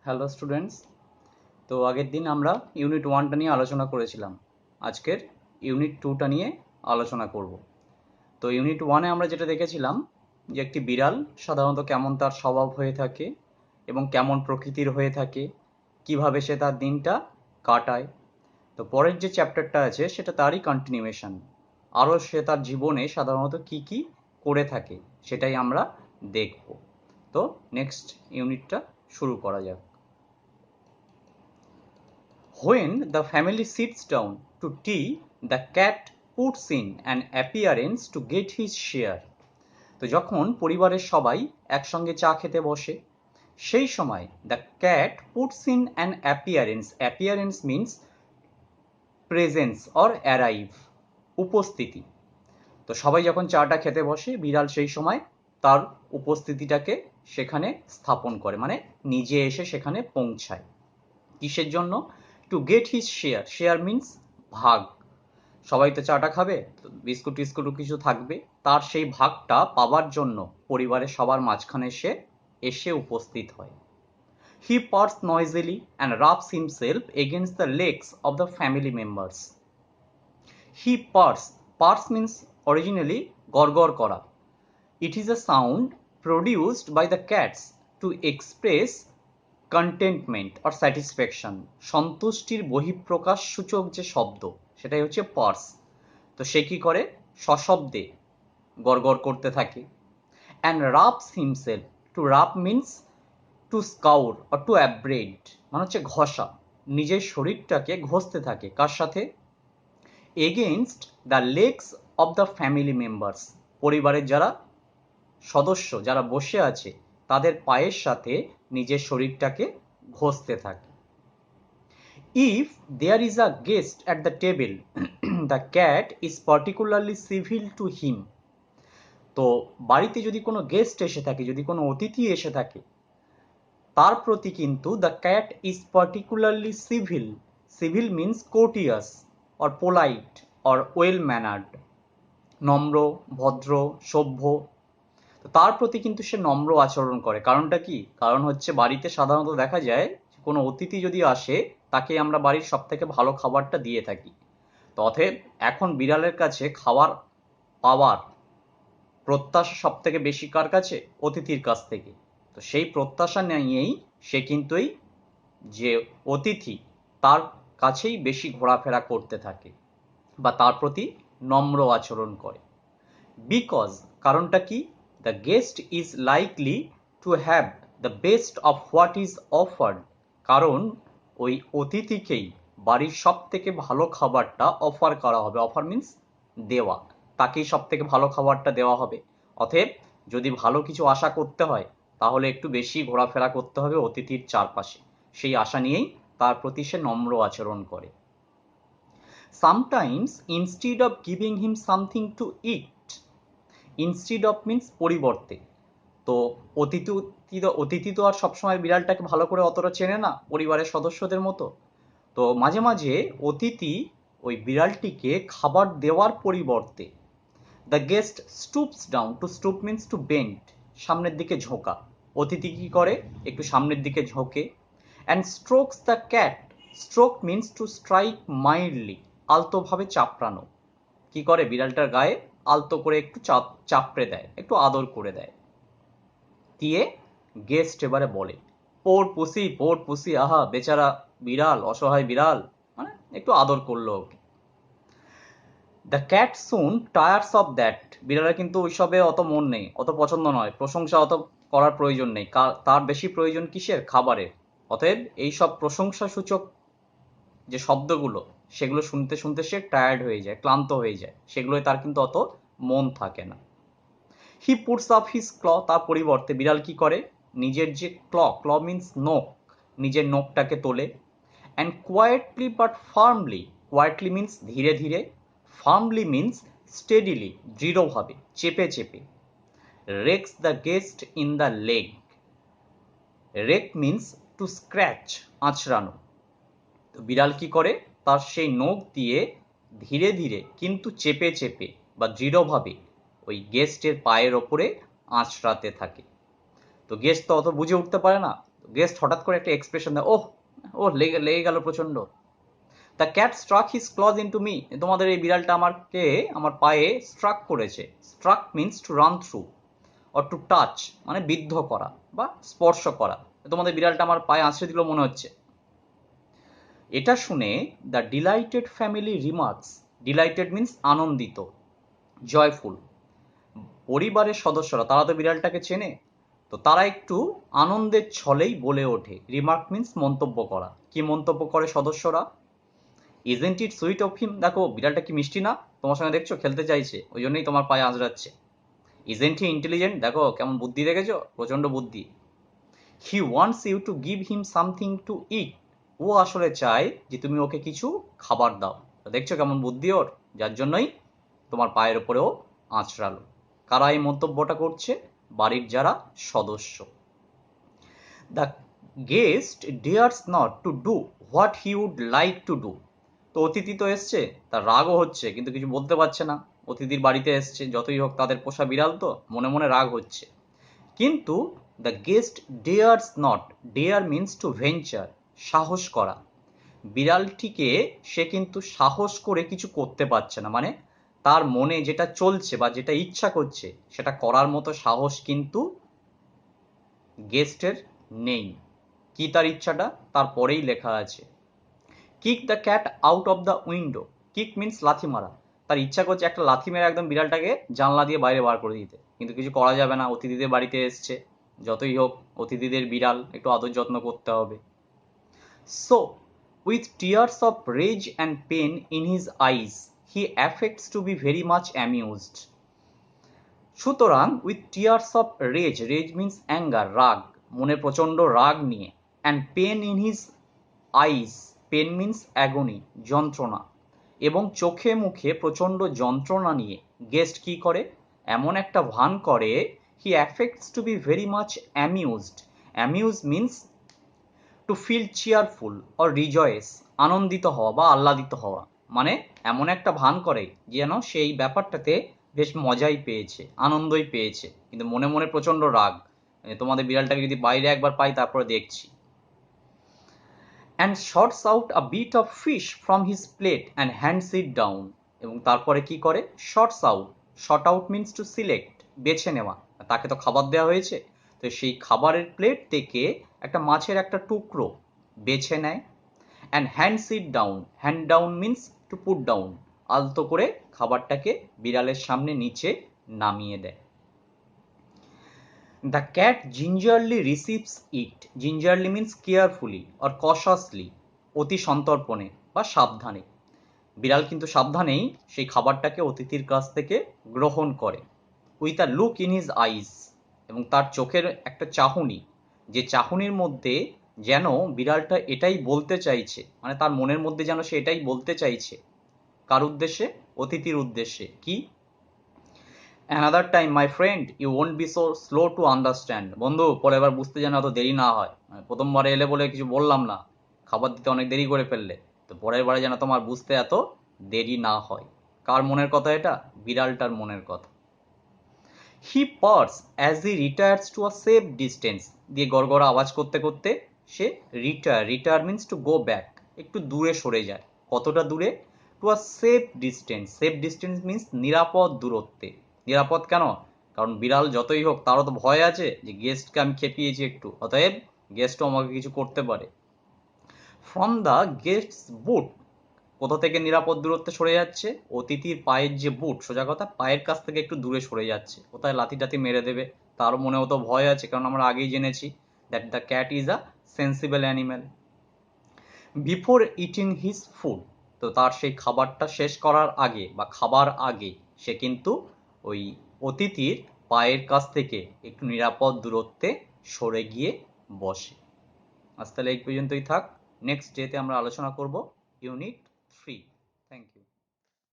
Hello students. তো আগের দিন আমরা ইউনিট 1টা নিয়ে আলোচনা করেছিলাম। আজকের ইউনিট 2টা নিয়ে আলোচনা করব। তো ইউনিট 1-এ আমরা যেটা দেখেছিলাম যে একটি বিড়াল সাধারণত কেমন তার স্বভাব হয়ে থাকে এবং কেমন প্রকৃতির হয়ে থাকে, কিভাবে সে তার দিনটা কাটায়। তো পরের যে চ্যাপ্টারটা আছে সেটা তারই কন্টিনিউয়েশন। আরও সে তার জীবনে সাধারণত কি কি করে থাকে সেটাই আমরা দেখব। তো নেক্সট ইউনিটটা শুরু করা যাক। When the family sits down to tea, the cat puts in an appearance to get his share. তো যখন পরিবারের সবাই একসঙ্গে চা খেতে বসে, সেই সময় the cat puts in an appearance. Appearance means presence or arrive, উপস্থিতি। তো সবাই যখন চাটা খেতে বসে, বিড়াল সেই সময় তার উপস্থিতিটাকে সেখানে স্থাপন করে, মানে নিজে এসে সেখানে পৌঁছায়। কিসের জন্য? To get his share. Share means ভাগ। সবাই তো চাটা খাবে, তো বিস্কুট টিস্কুটও কিছু থাকবে, তার সেই ভাগটা পাওয়ার জন্য পরিবারের সবার মাঝখানে সে এসে উপস্থিত হয়। He purrs noisily and rubs himself against the legs of the family members. He purrs, purrs means originally গড়গড় করা। It is a sound produced by the cats to express contentment or satisfaction. সন্তুষ্টির বহিঃপ্রকাশ সূচক যে শব্দ, সেটাই হচ্ছে purse. তো সে কি করে? সশব্দে গড়গড় করতে থাকে। And rubs himself. To rub means to scour or to abrade, মানে হচ্ছে ঘষা। নিজের শরীরটাকে ঘষতে থাকে। কার সাথে? Against the legs of the family members. পরিবারের যারা সদস্য, যারা বসে আছে, তাদের পায়ের সাথে নিজের শরীরটাকে ঘষতে থাকে। If there is a guest at the table, the cat is particularly civil to him. তো বাড়িতে যদি কোনো গেস্ট এসে থাকে, যদি কোনো অতিথি এসে থাকে, তার প্রতি কিন্তু the cat is particularly civil. Civil means courteous or polite or well mannered, নম্র, ভদ্র, সভ্য। তো তার প্রতি কিন্তু সে নম্র আচরণ করে। কারণটা কি? কারণ হচ্ছে বাড়িতে সাধারণত দেখা যায় কোনো অতিথি যদি আসে, তাকে আমরা বাড়ির সব থেকে ভালো খাবারটা দিয়ে থাকি। তো অতএব এখন বিড়ালের কাছে খাবার পাওয়ার প্রত্যাশা সব থেকে বেশি কার কাছে? অতিথির কাছ থেকে। তো সেই প্রত্যাশা নিয়েই সে কিন্তু এই যে অতিথি, তার কাছেই বেশি ঘোরাফেরা করতে থাকে বা তার প্রতি নম্র আচরণ করে। বিকজ, কারণটা কি? The guest is likely to have the best of what is offered. কারণ ওই অতিথিকেই বাড়ির সব থেকে ভালো খাবারটা অফার করা হবে। অফার মিন্স দেওয়া। তাকেই সব থেকে ভালো খাবারটা দেওয়া হবে। অতএব যদি ভালো কিছু আশা করতে হয়, তাহলে একটু বেশি ঘোরাফেরা করতে হবে অতিথির চারপাশে। সেই আশা নিয়েই তার প্রতি সে নম্র আচরণ করে। Sometimes instead of giving him something to eat, instead of means পরিবর্তে। তো অতিথি তো আর সবসময় বিড়ালটাকে ভালো করে অতটা চেনে না পরিবারের সদস্যদের মতো। তো মাঝে মাঝে অতিথি ওই বিড়ালটিকে খাবার দেওয়ার পরিবর্তে the guest stoops down. To stoop means to bend, সামনের দিকে ঝোঁকা। অতিথি কি করে? একটু সামনের দিকে ঝোঁকে। And strokes the cat. Stroke means to strike mildly, আলতোভাবে চাপড়ানো। কি করে? বিড়ালটার গায়ে আলতো করে একটু চাপড়ে দেয়, একটু আদর করে দেয়। দিয়ে গেস্ট এবারে বলে, পোর পুসি, পোর পুসি, আহা বেচারা বিড়াল, অসহায় বিড়াল, মানে একটু আদর করলো ওকে। The cat soon tires of that. বিড়ালের কিন্তু ওইসবে অত মন নেই, অত পছন্দ নয়, প্রশংসা অত করার প্রয়োজন নেই। তার বেশি প্রয়োজন কিসের? খাবারের। অতএব এইসব প্রশংসা সূচক যে শব্দগুলো, সেগুলো শুনতে শুনতে সে টায়ার্ড হয়ে যায়, ক্লান্ত হয়ে যায়, সেগুলোই তার কিন্তু অত মন থাকে না। He puts up his claw. তার পরিবর্তে বিড়াল কি করে? নিজের যে ক্ল, ক্ল মিন্স নখ, নিজের নখটাকে তোলে। And quietly but firmly, quietly means ধীরে ধীরে, ফার্মলি মিন্স স্টেডিলি, দৃঢ়ভাবে, চেপে চেপে। Rakes the guest in the leg. Rake means to scratch, আঁচড়ানো। তো বিড়াল কি করে? তার সেই নখ দিয়ে ধীরে ধীরে কিন্তু চেপে চেপে বা দৃঢ়ভাবে ওই গেস্টের পায়ের ওপরে আঁচড়াতে থাকে। তো গেস্ট তো অত বুঝে উঠতে পারে না, গেস্ট হঠাৎ করে একটা এক্সপ্রেশন দেয়, ওহ ও লেগে গেল প্রচন্ড। The cat struck his claws into me, তোমাদের এই বিড়ালটা আমার পায়ে স্ট্রাক করেছে। Struck means to run through or to touch, মানে বিদ্ধ করা বা স্পর্শ করা। তোমাদের বিড়ালটা আমার পায়ে আঁচড়ে দিল মনে হচ্ছে। এটা শুনে the delighted family remarks, delighted means আনন্দিত, জয়ফুল। পরিবারের সদস্যরা, তারা তো বিড়ালটাকে চেনে, তো তারা একটু আনন্দের ছলেই বলে ওঠে। রিমার্ক মিন্স মন্তব্য করা। কি মন্তব্য করে সদস্যরা? Isn't it sweet of him, দেখো বিড়ালটা কি মিষ্টি না, তোমার সঙ্গে দেখছো খেলতে চাইছে, ওই জন্যই তোমার পায়ে আঁচড়াচ্ছে। ইজেন্ট হি ইন্টেলিজেন্ট, দেখো কেমন বুদ্ধি দেখেছো, প্রচন্ড বুদ্ধি। He wants you to give him something to eat, ও আসলে চায় যে তুমি ওকে কিছু খাবার দাও। দেখছো কেমন বুদ্ধি ওর, যার জন্যই তোমার পায়ের ওপরেও আঁচড়ালো। কারা এই মন্তব্যটা করছে? বাড়ির যারা সদস্য। The guest dares not to do what he would like to do, তো অতিথি তো এসছে, তার রাগও হচ্ছে কিন্তু কিছু বলতে পারছে না। অতিথির বাড়িতে এসছে, যতই হোক তাদের পোষা বিড়াল, তো মনে মনে রাগ হচ্ছে। কিন্তু the guest dares not, dare means to venture, সাহস করা। বিড়ালটিকে সে কিন্তু সাহস করে কিছু করতে পারছে না, মানে তার মনে যেটা চলছে বা যেটা ইচ্ছা করছে সেটা করার মতো সাহস কিন্তু গেস্টের নেই। কি তার ইচ্ছাটা? তারপরেই লেখা আছে, kick the cat out of the window. Kick means লাথি মারা। তার ইচ্ছা করছে একটা লাথি মেরে একদম বিড়ালটাকে জানলা দিয়ে বাইরে বার করে দিতে, কিন্তু কিছু করা যাবে না, অতিথিদের বাড়িতে এসছে, যতই হোক অতিথিদের বিড়াল, একটু আদর যত্ন করতে হবে। So with tears of rage and pain in his eyes he affects to be very much amused. সুতরাং with tears of rage, rage means anger, রাগ, মনে প্রচন্ড রাগ নিয়ে, and pain in his eyes, pain means agony, যন্ত্রণা, এবং চোখে মুখে প্রচন্ড যন্ত্রণা নিয়ে গেস্ট কি করে? এমন একটা ভান করে, he affects to be very much amused. Amuse means to feel cheerful or rejoice, আনন্দিত হওয়া বা আহ্লাদিত হওয়া, মানে এমন একটা ভান করে যেন সেই ব্যাপারটাতে বেশ মজাই পেয়েছে, আনন্দই পেয়েছে, কিন্তু মনে মনে প্রচন্ড রাগ। তোমাদের বিড়ালটাকে যদি বাইরে একবার পাই তারপরে দেখছি। and shots out a bit of fish from his plate and hands it down, এবং তারপরে কি করে? Sorts out, sort out means to select, বেছে নেওয়া। তাকে তো খাবার দেওয়া হয়েছে, তো সেই খাবারের প্লেট থেকে একটা মাছের একটা টুকরো বেছে নেয়। And hands it down, hand down means to put down, আলতো করে খাবারটাকে বিড়ালের সামনে নিচে নামিয়ে দেয়। The cat gingerly receives it. Gingerly means carefully or cautiously, অতি সন্তর্পণে বা সাবধানে। বিড়াল কিন্তু সাবধানেই সেই খাবারটাকে অতিথির কাছ থেকে গ্রহণ করে। With a look in his আইজ, এবং তার চোখের একটা চাহনি, যে চাহনির মধ্যে যেন বিড়ালটা এটাই বলতে চাইছে, মানে তার মনের মধ্যে যেন সে এটাই বলতে চাইছে। কার উদ্দেশ্যে? অতিথির উদ্দেশ্যে। কি? Another time my friend you won't be so slow to understand, বন্ধু পরের বার বুঝতে যেন এত দেরি না হয়, প্রথমবারে এলে বলে কিছু বললাম না, খাবার দিতে অনেক দেরি করে ফেললে, তো পরের বারে যেন তোমার বুঝতে এত দেরি না হয়। কার মনের কথা এটা? বিড়ালটার মনের কথা। He purrs as he retires to a safe distance, দিয়ে গড়গড়া আওয়াজ করতে করতে সে retire, retire means to go back, একটু দূরে সরে যায়। কতটা দূরে? To a safe distance, safe distance means নিরাপদ দূরত্বে। নিরাপদ কেন? কারণ বিড়াল যতই হোক তারও তো ভয় আছে যে গেস্টকে আমি খেপিয়েছি একটু, অতএব গেস্টও আমাকে কিছু করতে পারে। ফ্রম দ্য গেস্টস বুট, কোথা থেকে নিরাপদ দূরত্বে সরে যাচ্ছে? অতিথির পায়ের যে বুট, সোজা কথা পায়ের কাছ থেকে একটু দূরে সরে যাচ্ছে। কোথায় লাথি টাথি মেরে দেবে তার মনেও তো ভয় আছে, কারণ আমরা আগেই জেনেছি that the cat is a sensible animal. Before eating his food, তো তার সেই খাবারটা শেষ করার আগে বা খাবার আগে সে কিন্তু ওই অতিথির পায়ের কাছ থেকে একটু নিরাপদ দূরত্বে সরে গিয়ে বসে। আজ তাহলে এই পর্যন্তই থাক। নেক্সট ডেতে আমরা আলোচনা করব ইউনিট